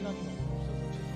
시간이 너무 없어서 죄송합니다.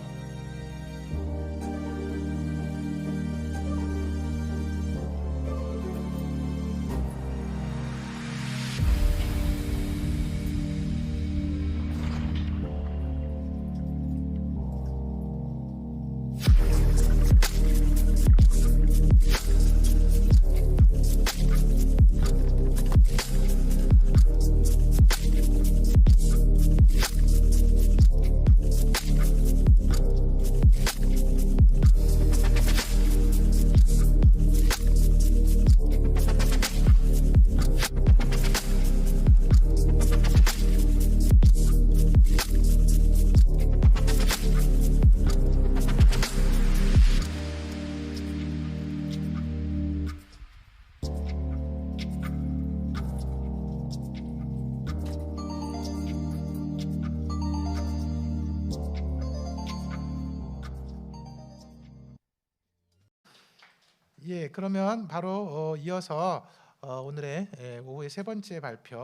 예, 그러면 바로 이어서 오늘의 오후의 세 번째 발표,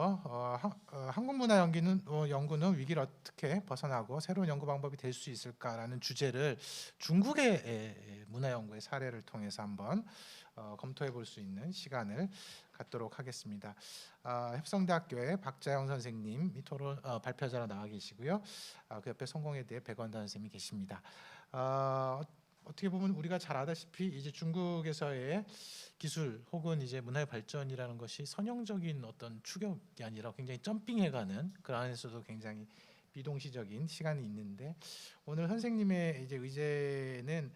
한국문화연구는 위기를 어떻게 벗어나고 새로운 연구 방법이 될 수 있을까라는 주제를 중국의 문화연구의 사례를 통해서 한번 검토해 볼 수 있는 시간을 갖도록 하겠습니다. 협성대학교의 박자영 선생님이 토론 발표자로 나와 계시고요. 그 옆에 성공회대의 백원단 선생님이 계십니다. 어떻게 보면 우리가 잘 아다시피 이제 중국에서의 기술 혹은 이제 문화의 발전이라는 것이 선형적인 어떤 추격이 아니라 굉장히 점핑해가는 그 안에서도 굉장히 비동시적인 시간이 있는데, 오늘 선생님의 이제 의제는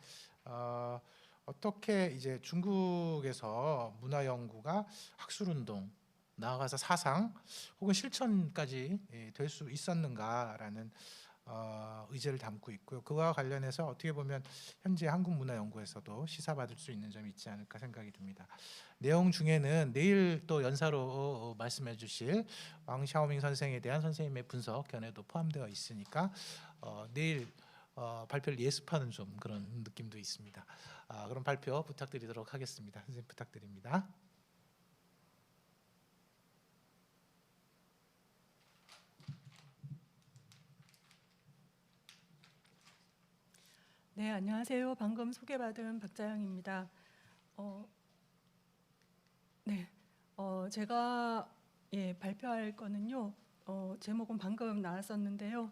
어떻게 이제 중국에서 문화 연구가 학술운동, 나아가서 사상 혹은 실천까지 될 수 있었는가라는 의제를 담고 있고요. 그와 관련해서 어떻게 보면 현재 한국문화연구에서도 시사받을 수 있는 점이 있지 않을까 생각이 듭니다. 내용 중에는 내일 또 연사로 말씀해 주실 왕샤오밍 선생에 대한 선생님의 분석 견해도 포함되어 있으니까 내일 발표를 예습하는 좀 그런 느낌도 있습니다. 그럼 발표 부탁드리도록 하겠습니다. 선생님 부탁드립니다. 네, 안녕하세요. 방금 소개받은 박자영입니다. 제가 발표할 거는요. 제목은 방금 나왔었는데요.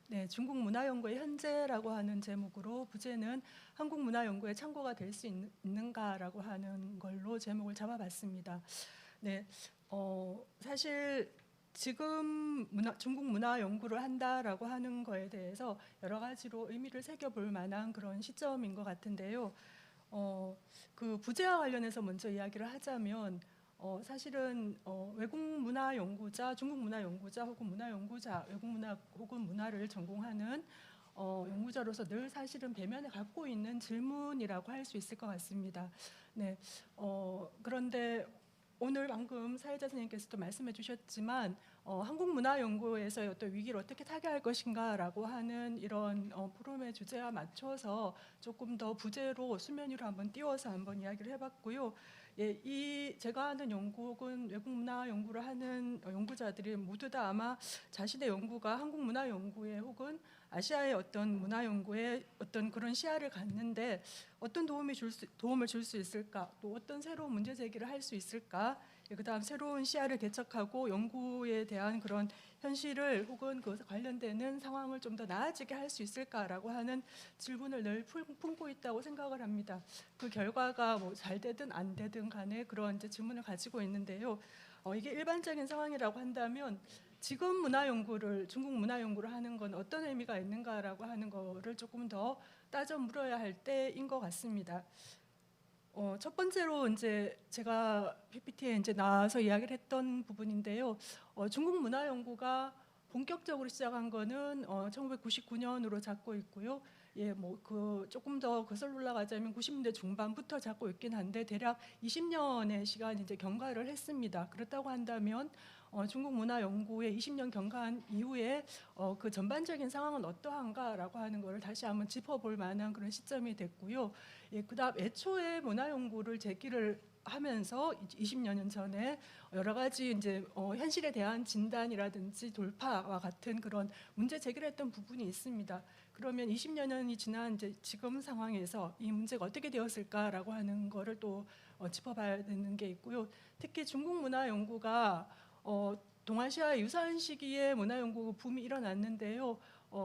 네, 중국 문화연구의 현재라고 하는 제목으로, 부제는 한국 문화연구의 참고가 될 수 있는가라고 하는 걸로 제목을 잡아봤습니다. 네, 사실 지금 중국 문화 연구를 한다라고 하는 거에 대해서 여러 가지로 의미를 새겨볼 만한 그런 시점인 것 같은데요. 그 부제와 관련해서 먼저 이야기를 하자면, 사실은 외국 문화 연구자, 중국 문화 연구자 혹은 문화 연구자, 외국 문화 혹은 문화를 전공하는 연구자로서 늘 사실은 배면에 갖고 있는 질문이라고 할 수 있을 것 같습니다. 네, 그런데 오늘 방금 사회자 선생님께서도 말씀해 주셨지만 한국문화연구에서의 어떤 위기를 어떻게 타개할 것인가라고 하는 이런 포럼의 주제와 맞춰서 조금 더 부제로 수면 위로 한번 띄워서 한번 이야기를 해봤고요. 이 제가 하는 연구 혹은 외국문화 연구를 하는 연구자들이 모두 다 아마 자신의 연구가 한국문화 연구에 혹은 아시아의 어떤 문화 연구에 어떤 그런 시야를 갖는데 어떤 도움을 줄 수 있을까, 또 어떤 새로운 문제 제기를 할 수 있을까, 그다음 새로운 시야를 개척하고 연구에 대한 그런 현실을 혹은 그것에 관련되는 상황을 좀 더 나아지게 할 수 있을까라고 하는 질문을 늘 품고 있다고 생각을 합니다. 그 결과가 뭐 잘 되든 안 되든 간에 그런 이제 질문을 가지고 있는데요. 이게 일반적인 상황이라고 한다면 지금 문화 연구를, 중국 문화 연구를 하는 건 어떤 의미가 있는가라고 하는 거를 조금 더 따져 물어야 할 때인 것 같습니다. 첫 번째로 이제 제가 PPT에 이제 나와서 이야기를 했던 부분인데요. 중국 문화 연구가 본격적으로 시작한 거는 1999년으로 잡고 있고요. 뭐 그 조금 더 거슬러 올라가자면 90년대 중반부터 잡고 있긴 한데 대략 20년의 시간 이제 경과를 했습니다. 그렇다고 한다면 중국 문화 연구의 20년 경과한 이후에 그 전반적인 상황은 어떠한가라고 하는 것을 다시 한번 짚어볼 만한 그런 시점이 됐고요. 그다음 애초에 문화 연구를 제기를 하면서 20여 년 전에 여러 가지 이제 현실에 대한 진단이라든지 돌파와 같은 그런 문제 제기를 했던 부분이 있습니다. 그러면 20여 년이 지난 이제 지금 상황에서 이 문제가 어떻게 되었을까라고 하는 거를 또 짚어봐야 되는 게 있고요. 특히 중국 문화 연구가 동아시아 유사한 시기에 문화 연구 붐이 일어났는데요.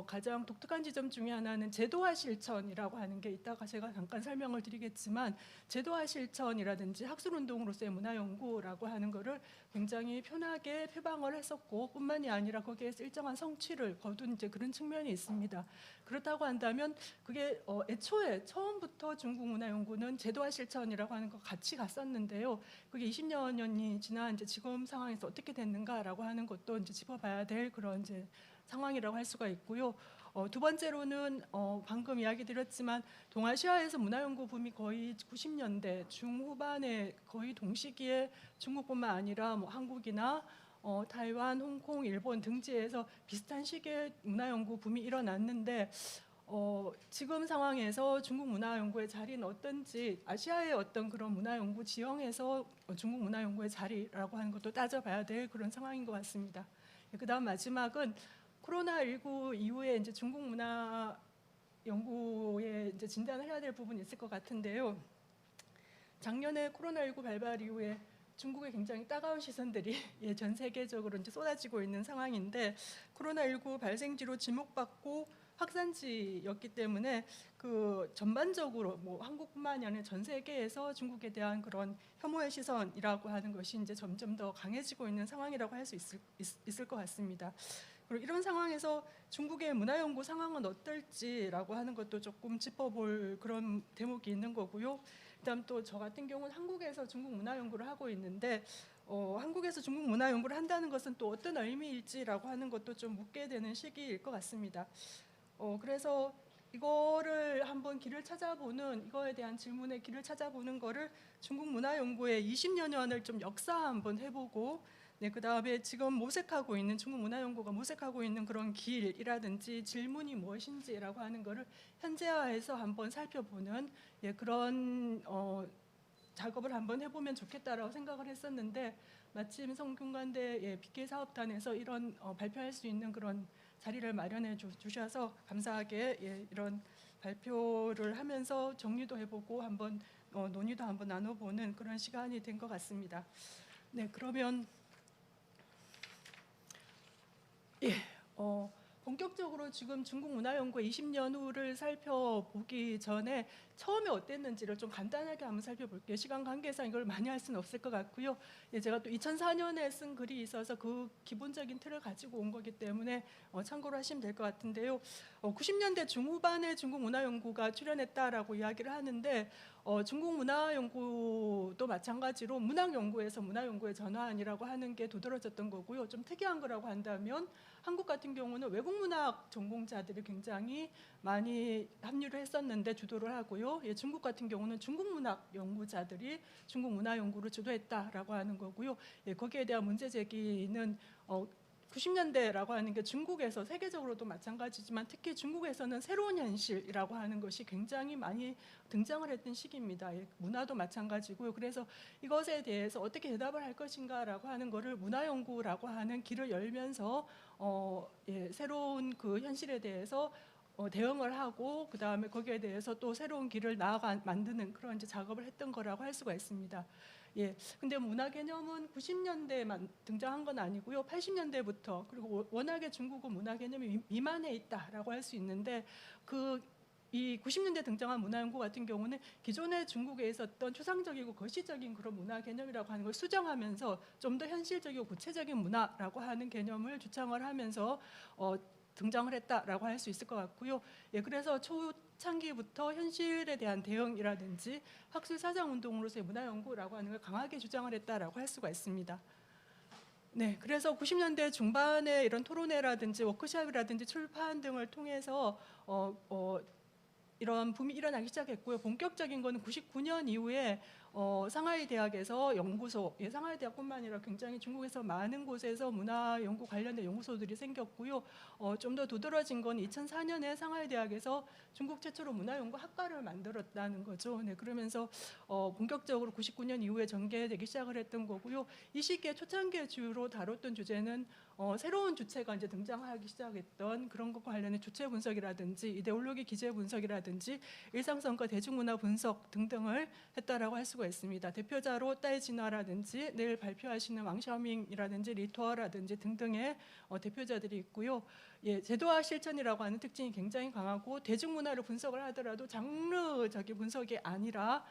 가장 독특한 지점 중에 하나는 제도화 실천이라고 하는 게 이따가 제가 잠깐 설명을 드리겠지만 제도화 실천이라든지 학술운동으로서의 문화 연구라고 하는 거를 굉장히 편하게 표방을 했었고 뿐만이 아니라 거기에서 일정한 성취를 거둔 이제 그런 측면이 있습니다. 그렇다고 한다면 그게 애초에 처음부터 중국 문화 연구는 제도화 실천이라고 하는 거 같이 갔었는데요. 그게 20여 년이 지난 이제 지금 상황에서 어떻게 됐는가라고 하는 것도 이제 짚어봐야 될 그런 이제 상황이라고 할 수가 있고요. 두 번째로는 방금 이야기 드렸지만 동아시아에서 문화연구 붐이 거의 90년대 중후반에 거의 동시기에 중국뿐만 아니라 뭐 한국이나 타이완, 홍콩, 일본 등지에서 비슷한 시기에 문화연구 붐이 일어났는데 지금 상황에서 중국 문화연구의 자리는 어떤지 아시아의 어떤 그런 문화연구 지형에서 중국 문화연구의 자리라고 하는 것도 따져봐야 될 그런 상황인 것 같습니다. 그다음 마지막은 코로나19 이후에 이제 중국 문화 연구에 이제 진단을 해야 될 부분이 있을 것 같은데요. 작년에 코로나19 발발 이후에 중국에 굉장히 따가운 시선들이 전 세계적으로 이제 쏟아지고 있는 상황인데 코로나19 발생지로 지목받고 확산지였기 때문에 그 전반적으로 뭐 한국뿐만이 아니라 전 세계에서 중국에 대한 그런 혐오의 시선이라고 하는 것이 이제 점점 더 강해지고 있는 상황이라고 할 수 있을 것 같습니다. 그리고 이런 상황에서 중국의 문화연구 상황은 어떨지라고 하는 것도 조금 짚어볼 그런 대목이 있는 거고요. 그다음 또 저 같은 경우는 한국에서 중국 문화연구를 하고 있는데 한국에서 중국 문화연구를 한다는 것은 또 어떤 의미일지라고 하는 것도 좀 묻게 되는 시기일 것 같습니다. 그래서 이거를 한번 길을 찾아보는 이거에 대한 질문의 길을 찾아보는 거를 중국 문화연구의 20여 년을 좀 역사 한번 해보고 그다음에 지금 모색하고 있는 중국 문화연구가 모색하고 있는 그런 길이라든지 질문이 무엇인지라고 하는 거를 현재화해서 한번 살펴보는 그런 작업을 한번 해보면 좋겠다라고 생각을 했었는데 마침 성균관대 BK 사업단에서 이런 발표할 수 있는 그런 자리를 마련해 주셔서 감사하게 이런 발표를 하면서 정리도 해보고 한번 논의도 한번 나눠보는 그런 시간이 된 것 같습니다. 네, 그러면 본격적으로 지금 중국 문화연구의 20년 후를 살펴보기 전에 처음에 어땠는지를 좀 간단하게 한번 살펴볼게요. 시간 관계상 이걸 많이 할 수는 없을 것 같고요. 제가 또 2004년에 쓴 글이 있어서 그 기본적인 틀을 가지고 온 거기 때문에 참고로 하시면 될 것 같은데요. 90년대 중후반에 중국 문화연구가 출현했다라고 이야기를 하는데 중국 문화연구도 마찬가지로 문학연구에서 문화연구의 전환이라고 하는 게 두드러졌던 거고요. 좀 특이한 거라고 한다면 한국 같은 경우는 외국 문학 전공자들이 굉장히 많이 합류를 했었는데 주도를 하고요. 중국 같은 경우는 중국 문학 연구자들이 중국 문화 연구를 주도했다라고 하는 거고요. 거기에 대한 문제 제기는 90년대라고 하는 게 중국에서 세계적으로도 마찬가지지만 특히 중국에서는 새로운 현실이라고 하는 것이 굉장히 많이 등장을 했던 시기입니다. 문화도 마찬가지고요. 그래서 이것에 대해서 어떻게 대답을 할 것인가라고 하는 것을 문화연구라고 하는 길을 열면서 새로운 그 현실에 대해서 대응을 하고 그 다음에 거기에 대해서 또 새로운 길을 만드는 그런 이제 작업을 했던 거라고 할 수가 있습니다. 근데 문화 개념은 90년대만 등장한 건 아니고요. 80년대부터 그리고 워낙에 중국은 문화 개념이 미만해 있다라고 할 수 있는데 이 90년대 등장한 문화연구 같은 경우는 기존의 중국에 있었던 추상적이고 거시적인 그런 문화 개념이라고 하는 걸 수정하면서 좀 더 현실적이고 구체적인 문화라고 하는 개념을 주창을 하면서 등장을 했다라고 할 수 있을 것 같고요. 그래서 초창기부터 현실에 대한 대응이라든지 학술 사상 운동으로서의 문화 연구라고 하는 걸 강하게 주장을 했다라고 할 수가 있습니다. 네, 그래서 90년대 중반에 이런 토론회라든지 워크숍이라든지 출판 등을 통해서 이런 붐이 일어나기 시작했고요. 본격적인 거는 99년 이후에 상하이 대학에서 연구소, 상하이 대학뿐만 아니라 굉장히 중국에서 많은 곳에서 문화 연구 관련된 연구소들이 생겼고요. 좀 더 두드러진 건 2004년에 상하이 대학에서 중국 최초로 문화 연구 학과를 만들었다는 거죠. 네, 그러면서 본격적으로 99년 이후에 전개되기 시작을 했던 거고요. 이 시기에 초창기에 주로 다뤘던 주제는 새로운 주체가 이제 등장하기 시작했던 그런 것과 관련된 주체 분석이라든지 이데올로기 기제 분석이라든지 일상성과 대중문화 분석 등등을 했다라고 할 수가 있습니다. 대표자로 따이진화라든지 내일 발표하시는 왕샤오밍이라든지 리투어라든지 등등의 대표자들이 있고요. 제도화 실천이라고 하는 특징이 굉장히 강하고 대중문화를 분석을 하더라도 장르적인 분석이 아니라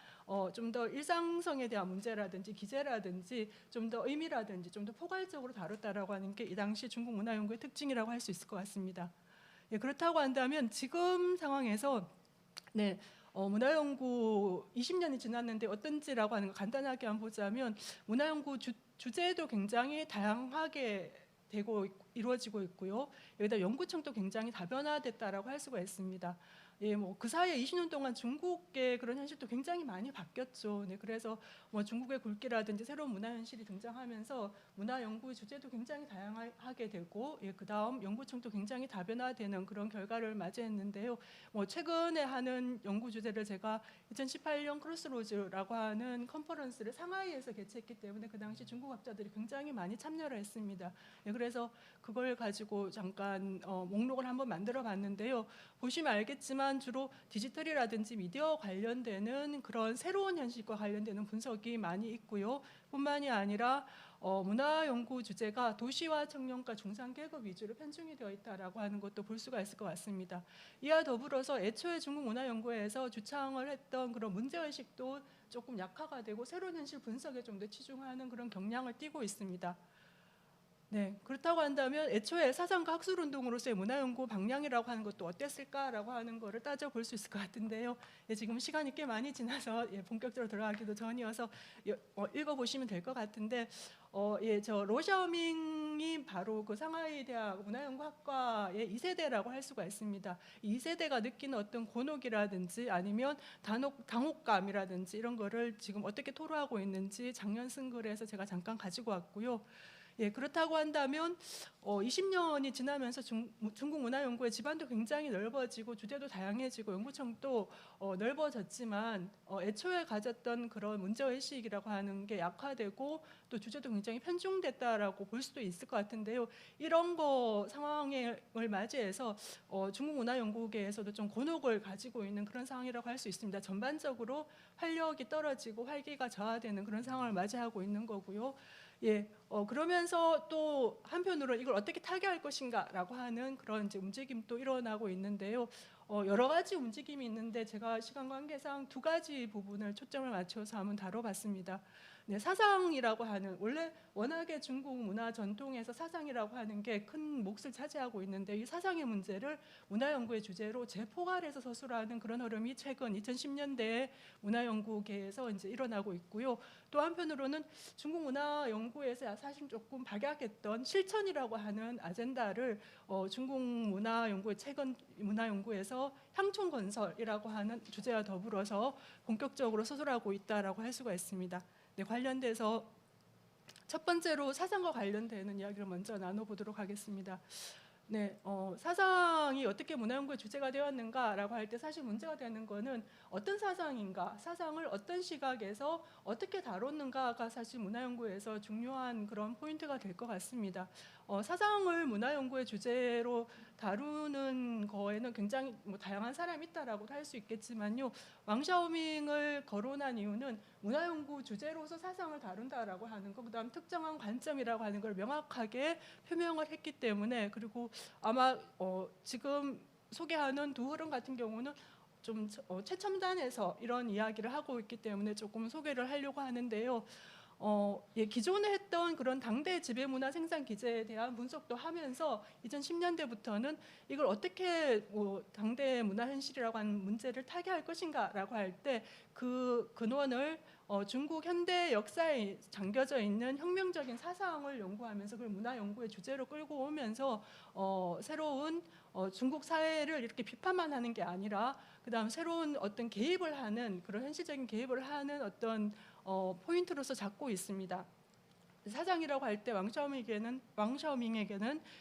좀 더 일상성에 대한 문제라든지 기제라든지 좀 더 의미라든지 좀 더 포괄적으로 다뤘다라고 하는 게 이 당시 중국 문화 연구의 특징이라고 할 수 있을 것 같습니다. 그렇다고 한다면 지금 상황에서 문화 연구 20년이 지났는데 어떤지라고 하는 거 간단하게 한번 보자면 문화 연구 주제도 굉장히 다양하게 이루어지고 있고요. 여기다 연구청도 굉장히 다변화됐다라고 할 수가 있습니다. 그 사이에 20년 동안 중국의 그런 현실도 굉장히 많이 바뀌었죠. 그래서 중국의 굵기라든지 새로운 문화 현실이 등장하면서 문화 연구 주제도 굉장히 다양하게 되고, 그다음 연구청도 굉장히 다변화되는 그런 결과를 맞이했는데요. 최근에 하는 연구 주제를 제가 2018년 크로스로즈라고 하는 컨퍼런스를 상하이에서 개최했기 때문에 그 당시 중국 학자들이 굉장히 많이 참여를 했습니다. 그래서 그걸 가지고 잠깐 목록을 한번 만들어 봤는데요. 보시면 알겠지만 주로 디지털이라든지 미디어 관련되는 그런 새로운 현실과 관련되는 분석이 많이 있고요. 뿐만이 아니라 문화 연구 주제가 도시와 청년과 중산계급 위주로 편중이 되어 있다라고 하는 것도 볼 수가 있을 것 같습니다. 이와 더불어서 애초에 중국 문화 연구에서 주창을 했던 그런 문제의식도 조금 약화가 되고 새로운 현실 분석에 좀 더 치중하는 그런 경향을 띠고 있습니다. 그렇다고 한다면 애초에 사상과 학술운동으로서의 문화연구 방향이라고 하는 것도 어땠을까라고 하는 것을 따져볼 수 있을 것 같은데요. 지금 시간이 꽤 많이 지나서 본격적으로 들어가기도 전이어서 읽어보시면 될 것 같은데 저 로샤오밍이 바로 그 상하이 대학 문화연구학과의 2세대라고 할 수가 있습니다. 이 2세대가 느끼는 어떤 곤혹이라든지 아니면 당혹감이라든지 이런 거를 지금 어떻게 토로하고 있는지 작년 쓴 글에서 제가 잠깐 가지고 왔고요. 그렇다고 한다면 20년이 지나면서 중국 문화 연구의 지반도 굉장히 넓어지고 주제도 다양해지고 연구청도 넓어졌지만 애초에 가졌던 그런 문제의식이라고 하는 게 약화되고 또 주제도 굉장히 편중됐다라고 볼 수도 있을 것 같은데요. 이런 상황을 맞이해서 중국 문화 연구계에서도 좀 곤혹을 가지고 있는 그런 상황이라고 할 수 있습니다. 전반적으로 활력이 떨어지고 활기가 저하되는 그런 상황을 맞이하고 있는 거고요. 그러면서 또 한편으로 이걸 어떻게 타개할 것인가라고 하는 그런 이제 움직임도 일어나고 있는데요. 여러 가지 움직임이 있는데 제가 시간 관계상 두 가지 부분을 초점을 맞춰서 한번 다뤄봤습니다. 사상이라고 하는 원래 워낙에 중국 문화 전통에서 사상이라고 하는 게 큰 몫을 차지하고 있는데 이 사상의 문제를 문화 연구의 주제로 재포괄해서 서술하는 그런 흐름이 최근 2010년대에 문화 연구계에서 이제 일어나고 있고요. 또 한편으로는 중국 문화 연구에서 사실 조금 박약했던 실천이라고 하는 아젠다를 중국 문화 연구의 최근 문화 연구에서 향촌 건설이라고 하는 주제와 더불어서 본격적으로 서술하고 있다라고 할 수가 있습니다. 관련돼서 첫 번째로 사상과 관련되는 이야기를 먼저 나눠보도록 하겠습니다. 사상이 어떻게 문화연구의 주제가 되었는가라고 할 때 사실 문제가 되는 거는 어떤 사상인가, 사상을 어떤 시각에서 어떻게 다뤘는가가 사실 문화연구에서 중요한 그런 포인트가 될 것 같습니다. 사상을 문화연구의 주제로 다루는 거에는 굉장히 다양한 사람이 있다라고 할 수 있겠지만요. 왕샤오밍을 거론한 이유는 문화연구 주제로서 사상을 다룬다라고 하는 거, 그다음 특정한 관점이라고 하는 걸 명확하게 표명을 했기 때문에, 그리고 아마 지금 소개하는 두 흐름 같은 경우는 좀 최첨단에서 이런 이야기를 하고 있기 때문에 조금 소개를 하려고 하는데요. 기존에 했던 그런 당대 지배문화 생산 기제에 대한 분석도 하면서 2010년대부터는 이걸 어떻게 당대 문화 현실이라고 하는 문제를 타개할 것인가라고 할 때 그 근원을 중국 현대 역사에 잠겨져 있는 혁명적인 사상을 연구하면서 그걸 문화 연구의 주제로 끌고 오면서 새로운 중국 사회를 이렇게 비판만 하는 게 아니라 그다음 새로운 어떤 개입을 하는 그런 현실적인 개입을 하는 어떤 포인트로서 잡고 있습니다. 사상이라고 할 때 왕샤오밍에게는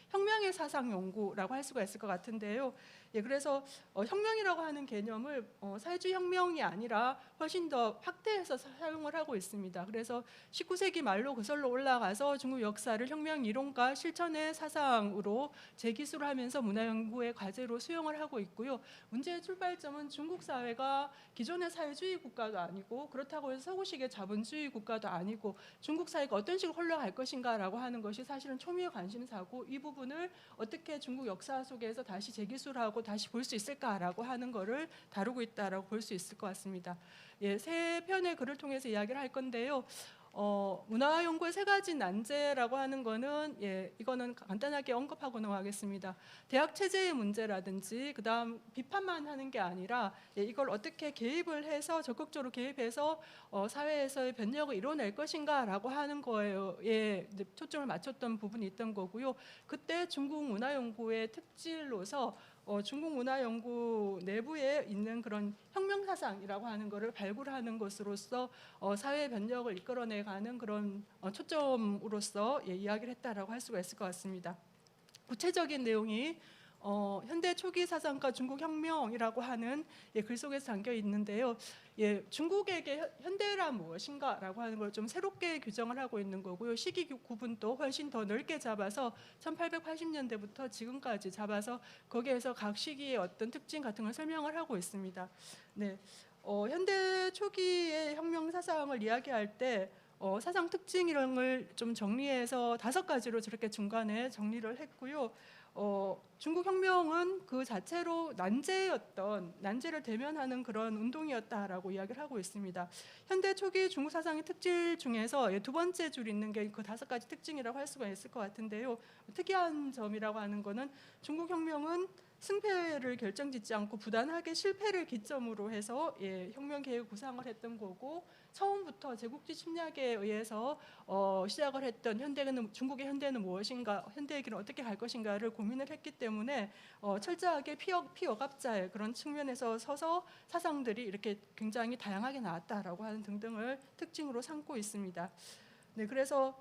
혁명의 사상 연구라고 할 수가 있을 것 같은데요. 예, 그래서 혁명이라고 하는 개념을 사회주의 혁명이 아니라 훨씬 더 확대해서 사용을 하고 있습니다. 그래서 19세기 말로 거슬러 올라가서 중국 역사를 혁명 이론과 실천의 사상으로 재기술하면서 문화연구의 과제로 수용을 하고 있고요. 문제의 출발점은 중국 사회가 기존의 사회주의 국가도 아니고 그렇다고 해서 서구식의 자본주의 국가도 아니고 중국 사회가 어떤 식으로 흘러갈 것인가라고 하는 것이 사실은 초미의 관심사고 이 부분을 어떻게 중국 역사 속에서 다시 재기술하고 다시 볼 수 있을까라고 하는 것을 다루고 있다라고 볼 수 있을 것 같습니다. 예, 세 편의 글을 통해서 이야기를 할 건데요. 문화연구의 세 가지 난제라고 하는 거는 이거는 간단하게 언급하고 넘어가겠습니다. 대학 체제의 문제라든지 그다음 비판만 하는 게 아니라 이걸 어떻게 개입을 해서 적극적으로 개입해서 사회에서의 변혁을 이뤄낼 것인가라고 하는 거에 초점을 맞췄던 부분이 있던 거고요. 그때 중국 문화연구의 특질로서 중국 문화연구 내부에 있는 그런 혁명사상이라고 하는 것을 발굴하는 것으로서 사회 변혁을 이끌어내가는 그런 초점으로서 이야기를 했다라고 할 수가 있을 것 같습니다. 구체적인 내용이 현대 초기 사상과 중국 혁명이라고 하는 글 속에서 담겨 있는데요. 중국에게 현대란 무엇인가라고 하는 걸 좀 새롭게 규정을 하고 있는 거고요. 시기 구분도 훨씬 더 넓게 잡아서 1880년대부터 지금까지 잡아서 거기에서 각 시기의 어떤 특징 같은 걸 설명을 하고 있습니다. 네, 현대 초기의 혁명 사상을 이야기할 때 사상 특징 이런 걸 좀 정리해서 5가지로 저렇게 중간에 정리를 했고요. 중국 혁명은 그 자체로 난제를 대면하는 그런 운동이었다라고 이야기를 하고 있습니다. 현대 초기 중국 사상의 특질 중에서 두 번째 줄 있는 게 그 5가지 특징이라고 할 수가 있을 것 같은데요. 특이한 점이라고 하는 거는 중국 혁명은 승패를 결정짓지 않고 부단하게 실패를 기점으로 해서 혁명 계획 구상을 했던 거고 처음부터 제국주의 침략에 의해서 시작을 했던 중국의 현대는 무엇인가, 현대의 길은 어떻게 갈 것인가를 고민을 했기 때문에 철저하게 피억압자의 그런 측면에서 서서 사상들이 이렇게 굉장히 다양하게 나왔다라고 하는 등등을 특징으로 삼고 있습니다. 네, 그래서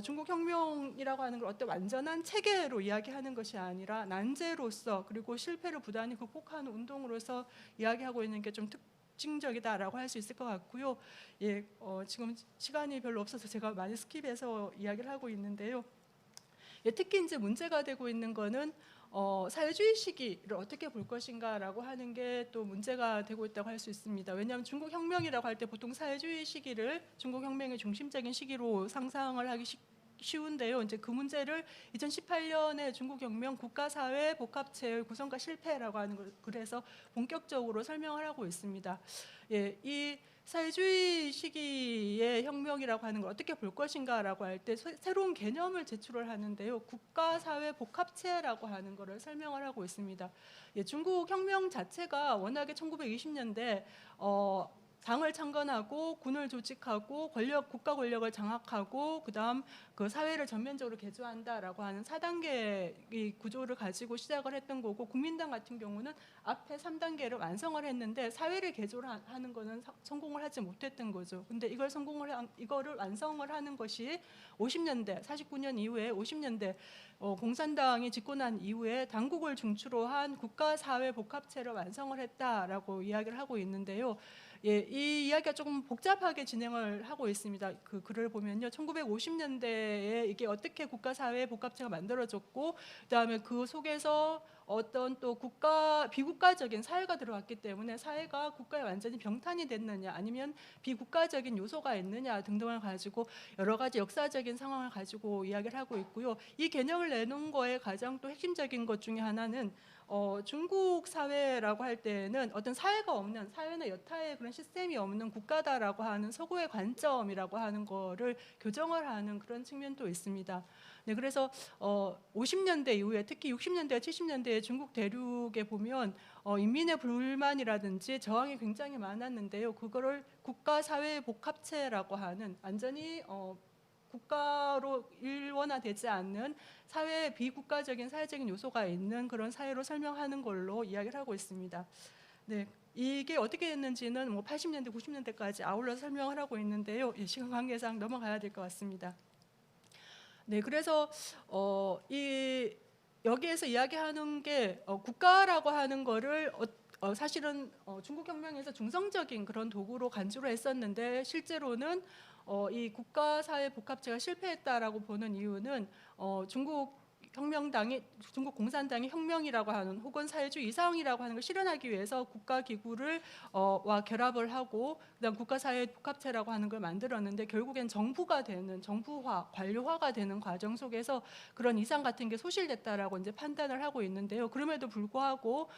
중국 혁명이라고 하는 걸 어떤 완전한 체계로 이야기하는 것이 아니라 난제로서 그리고 실패를 부단히 극복하는 운동으로서 이야기하고 있는 게 좀 특징적이다라고 할 수 있을 것 같고요. 지금 시간이 별로 없어서 제가 많이 스킵해서 이야기를 하고 있는데요. 특히 이제 문제가 되고 있는 거는 사회주의 시기를 어떻게 볼 것인가라고 하는 게 또 문제가 되고 있다고 할 수 있습니다. 왜냐하면 중국 혁명이라고 할 때 보통 사회주의 시기를 중국 혁명의 중심적인 시기로 상상을 하기 쉬운데요. 이제 그 문제를 2018년에 중국 혁명 국가사회 복합체의 구성과 실패라고 하는 걸 그래서 본격적으로 설명을 하고 있습니다. 이 사회주의 시기의 혁명이라고 하는 걸 어떻게 볼 것인가라고 할 때 새로운 개념을 제출을 하는데요. 국가사회 복합체라고 하는 것을 설명을 하고 있습니다. 중국 혁명 자체가 워낙에 1920년대 당을 창건하고 군을 조직하고 국가 권력을 장악하고 그다음 그 사회를 전면적으로 개조한다라고 하는 4단계의 구조를 가지고 시작을 했던 거고 국민당 같은 경우는 앞에 3단계를 완성을 했는데 사회를 개조를 하는 거는 성공을 하지 못했던 거죠. 근데 이거를 완성을 하는 것이 50년대 49년 이후에 50년대 공산당이 집권한 이후에 당국을 중추로 한 국가사회 복합체를 완성을 했다라고 이야기를 하고 있는데요. 이 이야기가 조금 복잡하게 진행을 하고 있습니다. 그 글을 보면요, 1950년대에 이게 어떻게 국가사회 복합체가 만들어졌고, 그다음에 그 속에서 어떤 또 비국가적인 사회가 들어왔기 때문에 사회가 국가에 완전히 병탄이 됐느냐, 아니면 비국가적인 요소가 있느냐 등등을 가지고 여러 가지 역사적인 상황을 가지고 이야기를 하고 있고요. 이 개념을 내놓은 거에 가장 또 핵심적인 것 중에 하나는 중국 사회라고 할 때는 어떤 사회나 여타의 그런 시스템이 없는 국가다라고 하는 서구의 관점이라고 하는 거를 교정을 하는 그런 측면도 있습니다. 네, 그래서 50년대 이후에 특히 60년대, 70년대에 중국 대륙에 보면 인민의 불만이라든지 저항이 굉장히 많았는데요. 그거를 국가-사회 복합체라고 하는 완전히 국가로 일원화되지 않는 사회의 비국가적인 사회적인 요소가 있는 그런 사회로 설명하는 걸로 이야기를 하고 있습니다. 네, 이게 어떻게 됐는지는 뭐 80년대, 90년대까지 아울러 설명을 하고 있는데요. 시간 관계상 넘어가야 될 것 같습니다. 네, 그래서 여기에서 이야기하는 게 국가라고 하는 거를 사실은 중국 혁명에서 중성적인 그런 도구로 간주를 했었는데 실제로는 이 국가 사회 복합체가 실패했다라고 보는 이유는 중국 공산당이 혁명이라고 하는 혹은 사회주의 이상이라고 하는 걸 실현하기 위해서 국가 기구를 와 결합을 하고 그다음 국가 사회 복합체라고 하는 걸 만들었는데 결국엔 정부가 되는 정부화, 관료화가 되는 과정 속에서 그런 이상 같은 게 소실됐다라고 이제 판단을 하고 있는데요. 그럼에도 불구하고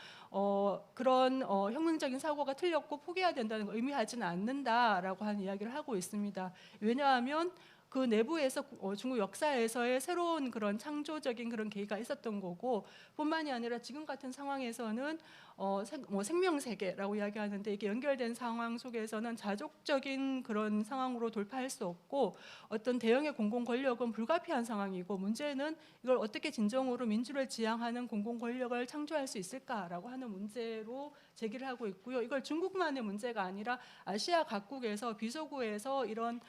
그런 혁명적인 사고가 틀렸고 포기해야 된다는 걸 의미하지는 않는다라고 하는 이야기를 하고 있습니다. 왜냐하면 그 내부에서 중국 역사에서의 새로운 그런 창조적인 그런 계기가 있었던 거고 뿐만이 아니라 지금 같은 상황에서는 생명세계라고 이야기하는데 이게 연결된 상황 속에서는 자족적인 그런 상황으로 돌파할 수 없고 어떤 대형의 공공 권력은 불가피한 상황이고 문제는 이걸 어떻게 진정으로 민주를 지향하는 공공 권력을 창조할 수 있을까라고 하는 문제로 제기를 하고 있고요. 이걸 중국만의 문제가 아니라 아시아 각국에서 비서구에서 이런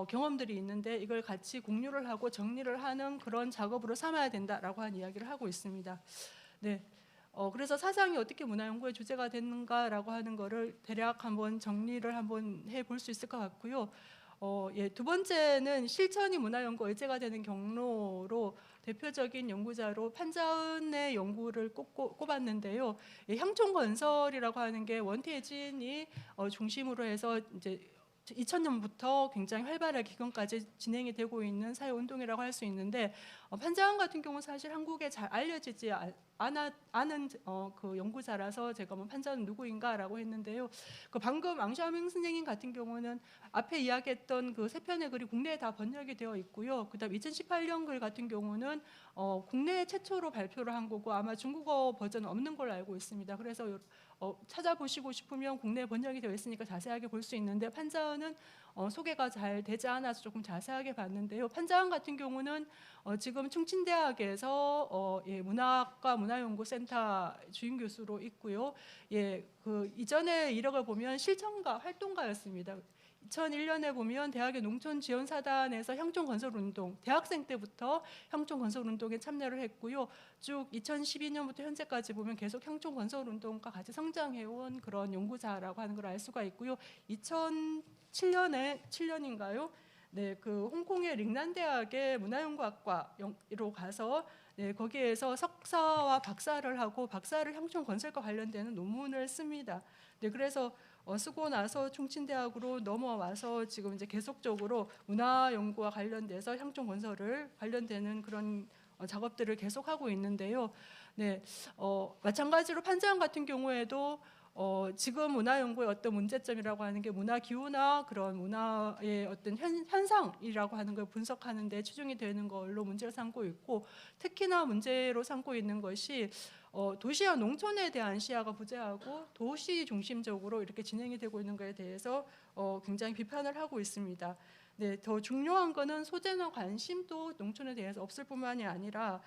경험들이 있는데 이걸 같이 공유를 하고 정리를 하는 그런 작업으로 삼아야 된다라고 하는 이야기를 하고 있습니다. 네. 그래서 사상이 어떻게 문화연구의 주제가 됐는가라고 하는 거를 대략 한번 정리를 한번 해볼 수 있을 것 같고요. 두 번째는 실천이 문화연구 의제가 되는 경로로 대표적인 연구자로 판자은의 연구를 꼽았는데요. 향촌건설이라고 하는 게 원태진이 중심으로 해서 이제 2000년부터 굉장히 활발하게 지금까지 진행이 되고 있는 사회운동이라고 할 수 있는데 판자은 같은 경우는 사실 한국에 잘 알려지지 않은 그 연구자라서 제가 뭐 판자은 누구인가라고 했는데요. 그 방금 앙샤밍 선생님 같은 경우는 앞에 이야기했던 그 세 편의 글이 국내에 다 번역이 되어 있고요. 그다음 2018년 글 같은 경우는 국내에 최초로 발표를 한 거고 아마 중국어 버전은 없는 걸로 알고 있습니다. 그래서 찾아보시고 싶으면 국내에 번역이 되어 있으니까 자세하게 볼 수 있는데 판자은은 소개가 잘 되지 않아서 조금 자세하게 봤는데요. 판자은 같은 경우는 지금 충친대학에서 문학과 문화연구센터 주임 교수로 있고요. 그 이전의 이력을 보면 실천가, 활동가였습니다. 2001년에 보면 대학의 농촌지원사단에서 향촌건설운동, 대학생 때부터 향촌건설운동에 참여를 했고요. 쭉 2012년부터 현재까지 보면 계속 향촌건설운동과 같이 성장해온 그런 연구자라고 하는 걸 알 수가 있고요. 2007년인가요? 네, 그 홍콩의 링난대학의 문화연구학과로 가서 거기에서 석사와 박사를 하고 박사를 향촌건설과 관련되는 논문을 씁니다. 네, 그래서 쓰고 나서 충친대학으로 넘어와서 지금 이제 계속적으로 문화연구와 관련돼서 향촌건설을 관련되는 그런 작업들을 계속하고 있는데요. 네, 마찬가지로 판자은 같은 경우에도 지금 문화연구의 어떤 문제점이라고 하는 게 문화 기후나 그런 문화의 어떤 현상이라고 하는 걸 분석하는 데 치중이 되는 걸로 문제를 삼고 있고 특히나 문제로 삼고 있는 것이 도시와 농촌에 대한 시야가 부재하고 도시 중심적으로 이렇게 진행이 되고 있는 것에 대해서 굉장히 비판을 하고 있습니다. 네, 더 중요한 거는 소재나 관심도 농촌에 대해서 없을 뿐만이 아니라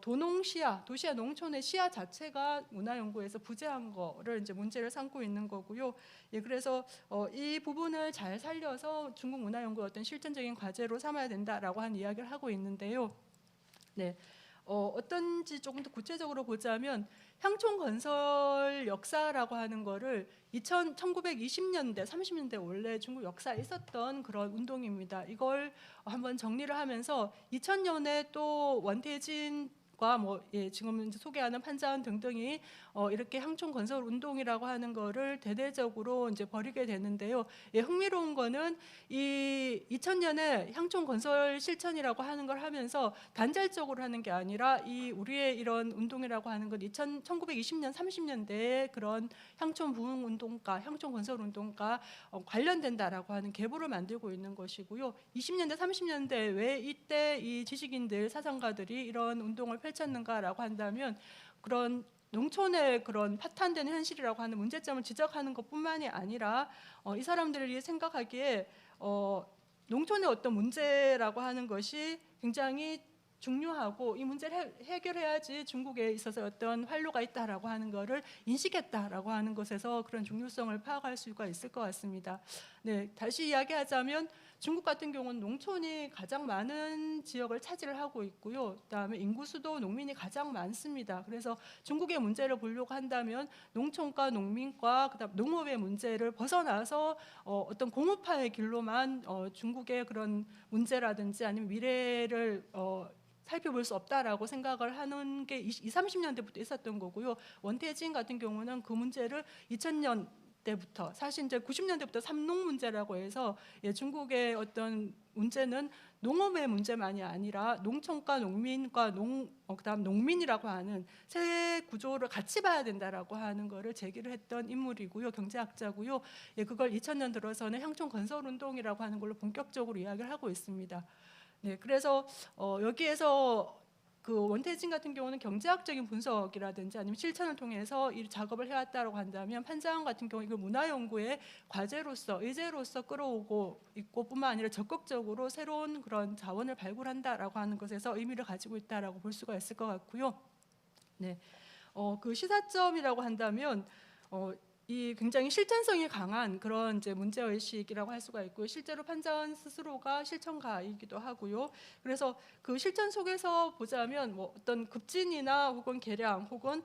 도농시야, 도시와 농촌의 시야 자체가 문화연구에서 부재한 거를 이제 문제를 삼고 있는 거고요. 그래서 이 부분을 잘 살려서 중국 문화연구의 어떤 실전적인 과제로 삼아야 된다라고 하는 이야기를 하고 있는데요. 네. 어떤지 조금 더 구체적으로 보자면 향촌건설 역사라고 하는 거를 1920년대, 30년대 원래 중국 역사에 있었던 그런 운동입니다. 이걸 한번 정리를 하면서 2000년에 또 원태진 지금 소개하는 판자은 등등이 이렇게 향촌 건설 운동이라고 하는 거를 대대적으로 이제 벌이게 되는데요. 흥미로운 거는 이 2000년에 향촌 건설 실천이라고 하는 걸 하면서 단절적으로 하는 게 아니라 이 우리의 이런 운동이라고 하는 건 1920년, 30년대에 그런 향촌 부흥 운동과 향촌 건설 운동과 관련된다라고 하는 계보를 만들고 있는 것이고요. 20년대, 30년대 왜 이때 이 지식인들, 사상가들이 이런 운동을 펼쳤는가라고 한다면 그런 농촌의 그런 파탄되는 현실이라고 하는 문제점을 지적하는 것뿐만이 아니라 이 사람들이 생각하기에 농촌의 어떤 문제라고 하는 것이 굉장히 중요하고 이 문제를 해결해야지 중국에 있어서 어떤 활로가 있다라고 하는 것을 인식했다라고 하는 것에서 그런 중요성을 파악할 수가 있을 것 같습니다. 네, 다시 이야기하자면 중국 같은 경우는 농촌이 가장 많은 지역을 차지를 하고 있고요. 그다음에 인구수도 농민이 가장 많습니다. 그래서 중국의 문제를 보려고 한다면 농촌과 농민과 그다음 농업의 문제를 벗어나서 어떤 공업화의 길로만 중국의 그런 문제라든지 아니면 미래를 살펴볼 수 없다라고 생각을 하는 게 20, 30년대부터 있었던 거고요. 원태진 같은 경우는 그 문제를 2000년 때부터 사실 이제 90년대부터 삼농 문제라고 해서 중국의 어떤 문제는 농업의 문제만이 아니라 농촌과 농민과 그다음 농민이라고 하는 세 구조를 같이 봐야 된다라고 하는 거를 제기를 했던 인물이고요. 경제학자고요. 그걸 2000년 들어서는 향촌 건설 운동이라고 하는 걸로 본격적으로 이야기를 하고 있습니다. 네, 그래서 여기에서 그 원태진 같은 경우는 경제학적인 분석이라든지 아니면 실천을 통해서 이 작업을 해왔다고 한다면 판자원 같은 경우 이걸 문화연구의 과제로서 의제로서 끌어오고 있고 뿐만 아니라 적극적으로 새로운 그런 자원을 발굴한다라고 하는 것에서 의미를 가지고 있다라고 볼 수가 있을 것 같고요. 네, 그 시사점이라고 한다면 이 굉장히 실천성이 강한 그런 이제 문제의식이라고 할 수가 있고요. 실제로 판자원 스스로가 실천가이기도 하고요. 그래서 그 실천 속에서 보자면 뭐 어떤 급진이나 혹은 개량 혹은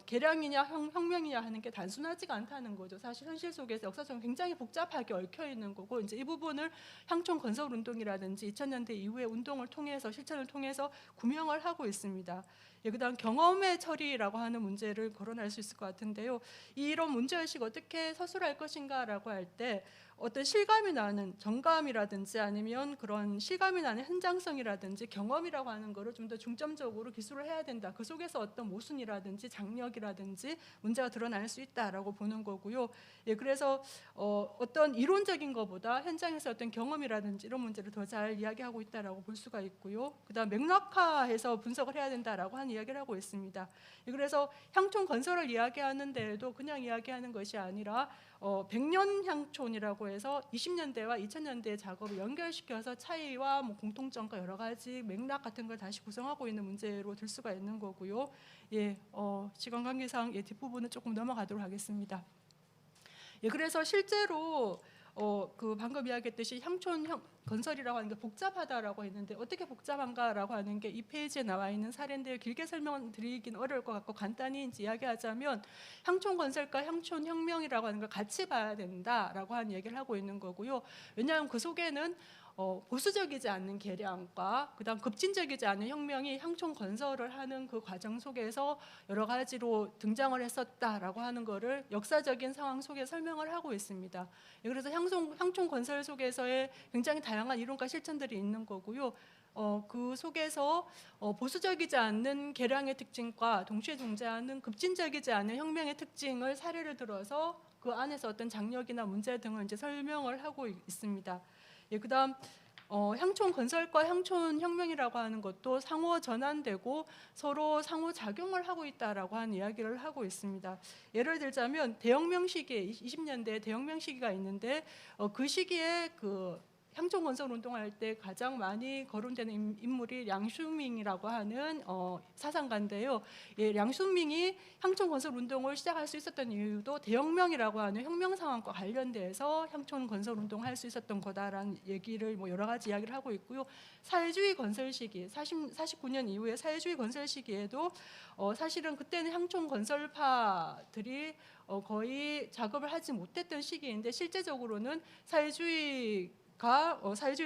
개량이냐 혁명이냐 하는 게 단순하지가 않다는 거죠. 사실 현실 속에서 역사적으로 굉장히 복잡하게 얽혀 있는 거고 이제 이 부분을 향촌 건설 운동이라든지 2000년대 이후의 운동을 통해서 실천을 통해서 구명을 하고 있습니다. 그다음 경험의 처리라고 하는 문제를 거론할 수 있을 것 같은데요. 이런 문제의식 어떻게 서술할 것인가라고 할 때 어떤 실감이 나는 정감이라든지 아니면 그런 실감이 나는 현장성이라든지 경험이라고 하는 거를 좀 더 중점적으로 기술을 해야 된다. 그 속에서 어떤 모순이라든지 장력이라든지 문제가 드러날 수 있다라고 보는 거고요. 그래서 어떤 이론적인 것보다 현장에서 어떤 경험이라든지 이런 문제를 더 잘 이야기하고 있다라고 볼 수가 있고요. 그다음 맥락화해서 분석을 해야 된다라고 하는 이야기를 하고 있습니다. 그래서 향촌 건설을 이야기하는 데에도 그냥 이야기하는 것이 아니라 100년 향촌이라고 해서 20년대와 2000년대의 작업을 연결시켜서 차이와 뭐 공통점과 여러 가지 맥락 같은 걸 다시 구성하고 있는 문제로 들 수가 있는 거고요. 시간 관계상 뒷부분은 조금 넘어가도록 하겠습니다. 그래서 실제로 그 방금 이야기했듯이 향촌 건설이라고 하는 게 복잡하다라고 했는데 어떻게 복잡한가라고 하는 게 이 페이지에 나와 있는 사례인데요. 길게 설명드리긴 어려울 것 같고 간단히 이제 이야기하자면 향촌 건설과 향촌 혁명이라고 하는 걸 같이 봐야 된다라고 하는 얘기를 하고 있는 거고요. 왜냐하면 그 속에는 보수적이지 않는 개량과 그다음 급진적이지 않은 혁명이 향촌 건설을 하는 그 과정 속에서 여러 가지로 등장을 했었다라고 하는 것을 역사적인 상황 속에 설명을 하고 있습니다. 그래서 향촌 건설 속에서의 굉장히 다양한 이론과 실천들이 있는 거고요. 그 속에서 보수적이지 않는 개량의 특징과 동시에 존재하는 급진적이지 않은 혁명의 특징을 사례를 들어서 그 안에서 어떤 장력이나 문제 등을 이제 설명을 하고 있습니다. 그다음 향촌 건설과 향촌 혁명이라고 하는 것도 상호 전환되고 서로 상호 작용을 하고 있다라고 하는 이야기를 하고 있습니다. 예를 들자면 대혁명 시기에 20년대 대혁명 시기가 있는데 그 시기에 그 향촌 건설 운동할 때 가장 많이 거론되는 인물이 량슈밍이라고 하는 사상가인데요. 량슈밍이 향촌 건설 운동을 시작할 수 있었던 이유도 대혁명이라고 하는 혁명 상황과 관련돼서 향촌 건설 운동을 할 수 있었던 거다라는 얘기를 뭐 여러 가지 이야기를 하고 있고요. 사회주의 건설 시기 49년 이후에 사회주의 건설 시기에도 사실은 그때는 향촌 건설파들이 거의 작업을 하지 못했던 시기인데 실제적으로는 사회주의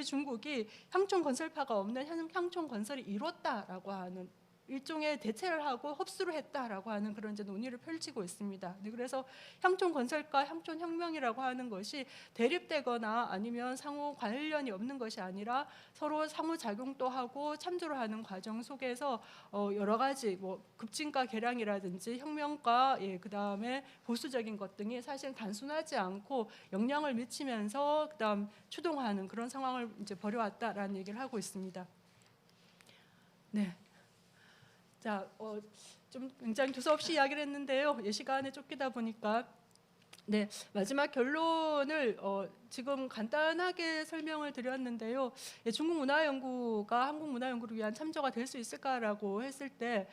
중국이 향촌 건설파가 없는 향촌 건설이 이뤘다라고 하는 일종의 대체를 하고 흡수를 했다라고 하는 그런 이제 논의를 펼치고 있습니다. 그래서 향촌 건설과 향촌 혁명이라고 하는 것이 대립되거나 아니면 상호 관련이 없는 것이 아니라 서로 상호 작용도 하고 참조를 하는 과정 속에서 여러 가지 뭐 급진과 개량이라든지 혁명과 그다음에 보수적인 것 등이 사실 단순하지 않고 영향을 미치면서 그다음 추동하는 그런 상황을 이제 벌여왔다라는 얘기를 하고 있습니다. 네. 자, 좀 굉장히 두서없이 이야기를 했는데요. 시간에 쫓기다 보니까 네, 마지막 결론을 지금 간단하게 설명을 드렸는데요. 예, 중국문화연구가 한국문화연구를 위한 참조가 될 수 있을까라고 했을 때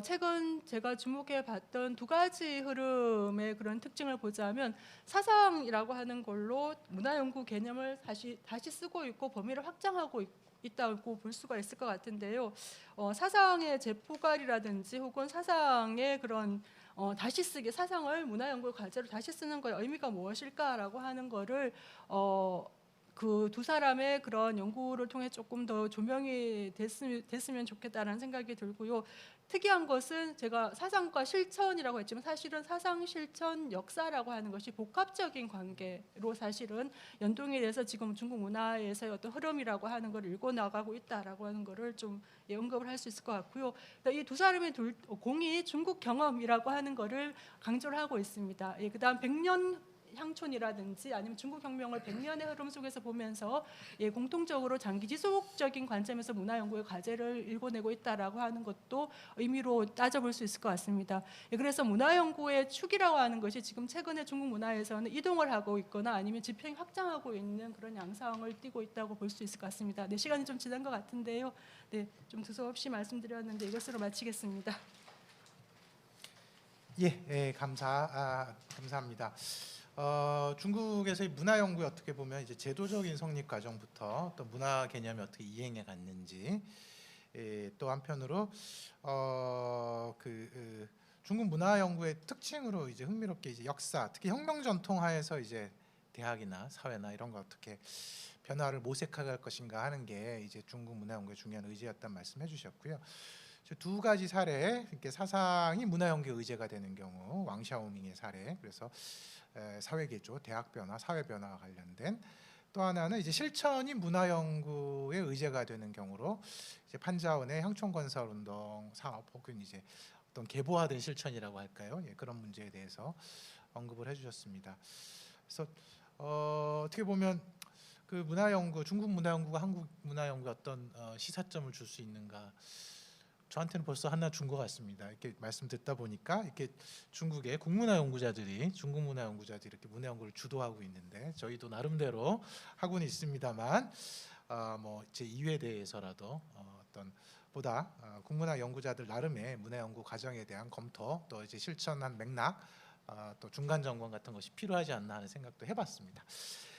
최근 제가 주목해봤던 두 가지 흐름의 그런 특징을 보자면 사상이라고 하는 걸로 문화연구 개념을 다시 쓰고 있고 범위를 확장하고 있다고 볼 수가 있을 것 같은데요. 사상의 재포괄이라든지 혹은 사상의 그런 다시 쓰기, 사상을 문화연구의 과제로 다시 쓰는 거의 의미가 무엇일까라고 하는 거를 그 두 사람의 그런 연구를 통해 조금 더 조명이 됐으면 좋겠다라는 생각이 들고요. 특이한 것은 제가 사상과 실천이라고 했지만 사실은 사상, 실천, 역사라고 하는 것이 복합적인 관계로 사실은 연동이 돼서 지금 중국 문화에서의 어떤 흐름이라고 하는 걸 읽어 나가고 있다라고 하는 거를 좀 언급을 할 수 있을 것 같고요. 이 두 사람의 공이 중국 경험이라고 하는 거를 강조를 하고 있습니다. 예, 그다음 100년 향촌이라든지 아니면 중국 혁명을 100년의 흐름 속에서 보면서 예, 공통적으로 장기 지속적인 관점에서 문화 연구의 과제를 일궈내고 있다라고 하는 것도 의미로 따져볼 수 있을 것 같습니다. 예, 그래서 문화 연구의 축이라고 하는 것이 지금 최근에 중국 문화에서는 이동을 하고 있거나 아니면 지평이 확장하고 있는 그런 양상을 띠고 있다고 볼 수 있을 것 같습니다. 네, 시간이 좀 지난 것 같은데요. 네, 좀 두서없이 말씀드렸는데 이것으로 마치겠습니다. 예, 감사합니다. 중국에서의 문화 연구에 어떻게 보면 이제 제도적인 성립 과정부터 또 문화 개념이 어떻게 이행해 갔는지, 또 한편으로 중국 문화 연구의 특징으로 이제 흥미롭게 이제 역사, 특히 혁명 전통 하에서 이제 대학이나 사회나 이런 거 어떻게 변화를 모색할 것인가 하는 게 이제 중국 문화 연구의 중요한 의제였다는 말씀해 주셨고요. 두 가지 사례, 이렇게 사상이 문화 연구의 의제가 되는 경우, 왕샤오밍의 사례, 그래서 사회개조, 대학 변화, 사회 변화와 관련된, 또 하나는 이제 실천이 문화 연구의 의제가 되는 경우로 이제 판자원의 향촌건설 운동 사업 혹은 이제 어떤 계보화된 실천이라고 할까요? 예, 그런 문제에 대해서 언급을 해주셨습니다. 그래서 어떻게 보면 그 문화 연구, 중국 문화 연구가 한국 문화 연구에 어떤 시사점을 줄 수 있는가? 저한테는 벌써 하나 준 것 같습니다. 이렇게 말씀 듣다 보니까 이렇게 중국의 국문화 연구자들이 중국 문화 연구자들이 이렇게 문화 연구를 주도하고 있는데 저희도 나름대로 하고는 있습니다만 뭐제 2회 대해서라도 어떤 보다 국문화 연구자들 나름의 문화 연구 과정에 대한 검토 또 이제 실천한 맥락 또 중간 점검 같은 것이 필요하지 않나 하는 생각도 해봤습니다.